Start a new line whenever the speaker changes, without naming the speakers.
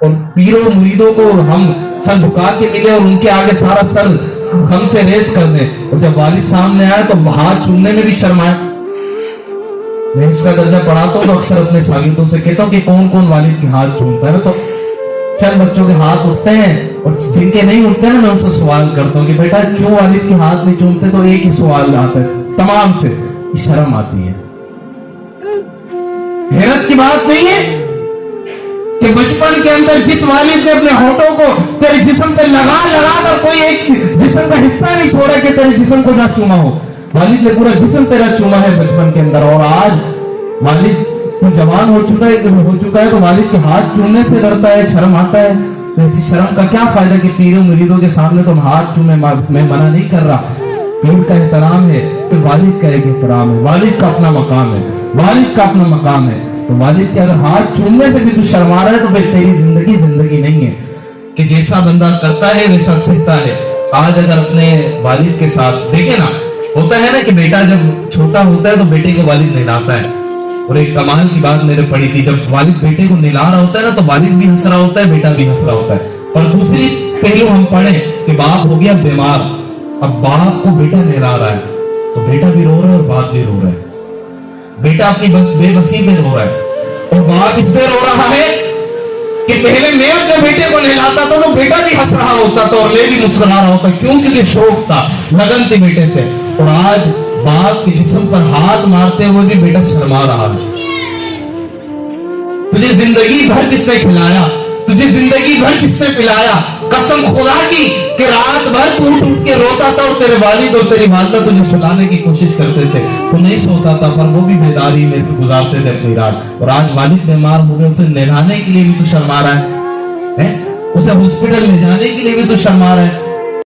اور پیروں मुरीदों को हम सर झुका के मिले और उनके आगे सारा सर हम से रेस कर दे, और जब वालिद सामने आए तो हाथ चूमने में भी शर्माए। मैं इसका दर्जा पढ़ाता हूँ तो अक्सर अपने शागिर्दों से कहता हूँ कि कौन कौन वालिद के हाथ चूमता है, तो चंद बच्चों के हाथ उठते हैं, और जिनके नहीं उठते ना मैं उनसे सवाल करता हूँ कि बेटा क्यों वालिद के हाथ नहीं चूमते, तो एक ही सवाल आता है तमाम से, शर्म आती है। हैरत की बात नहीं है कि बचपन के अंदर जिस वालिद ने अपने होठों को तेरे जिस्म पे लगा लगा कर कोई एक जिस्म का हिस्सा नहीं छोड़ा कि तेरे जिस्म को ना चूमा हो, वालिद ने पूरा जिस्म तेरा चूमा है बचपन के अंदर। और आज वालिद तो जवान हो चुका है तो वालिद के हाथ चूमने से डरता है, शर्म आता है। तो ऐसी शर्म का क्या फायदा कि पीरों मुरीदों के सामने तुम हाथ चूमे। मैं मना नहीं कर रहा, पीर का एहतराम है, तो वालिद का एक एहतराम है, वालिद का अपना मकाम है, वालिद का अपना मकाम है। तो वालिद के अगर हाथ चूमने से भी तू शर्मा रहा है तो फिर तेरी जिंदगी नहीं है कि जैसा बंदा करता है वैसा सहता है। आज अगर अपने वालिद के साथ देखे ना, होता है ना कि बेटा जब छोटा होता है तो बेटे को वालिद नहलाता है, और एक कमाल की बात मैंने पढ़ी थी, जब वालिद बेटे को नहला रहा होता है ना तो वालिद भी हंस रहा होता है, बेटा भी हंस रहा होता है। पर दूसरी पहलू हम पढ़े कि बाप हो गया बीमार, अब बाप को बेटा नहला रहा है तो बेटा भी रो रहा है और बाप भी रो रहा है। बेटा अपनी बेबसी में रो रहा है और बाप इसमें रो रहा है कि पहले मैं अपने बेटे को नहलाता था तो बेटा भी हंस रहा होता था और मैं भी मुस्कुरा रहा होता, क्यों? क्योंकि शौक था, लगन थी बेटे से। और आज बाप के जिस्म पर हाथ मारते हुए भी बेटा शर्मा रहा है। तुझे जिंदगी भर जिसने खिलाया, तुझे जिंदगी भर जिसने पिलाया, कसम खुदा की कि रात भर तू उठ के रोता था और तेरे वालिद और तेरी वालिदा तुझे सुलाने की कोशिश करते थे, तू नहीं सोता था पर वो भी बेदारी में गुजारते थे अपनी रात। और आज वालिद बीमार हो गए, उसे नहलाने के लिए भी तू शर्मा रहा है, उसे हॉस्पिटल ले जाने के लिए भी तू शर्मा रहा है।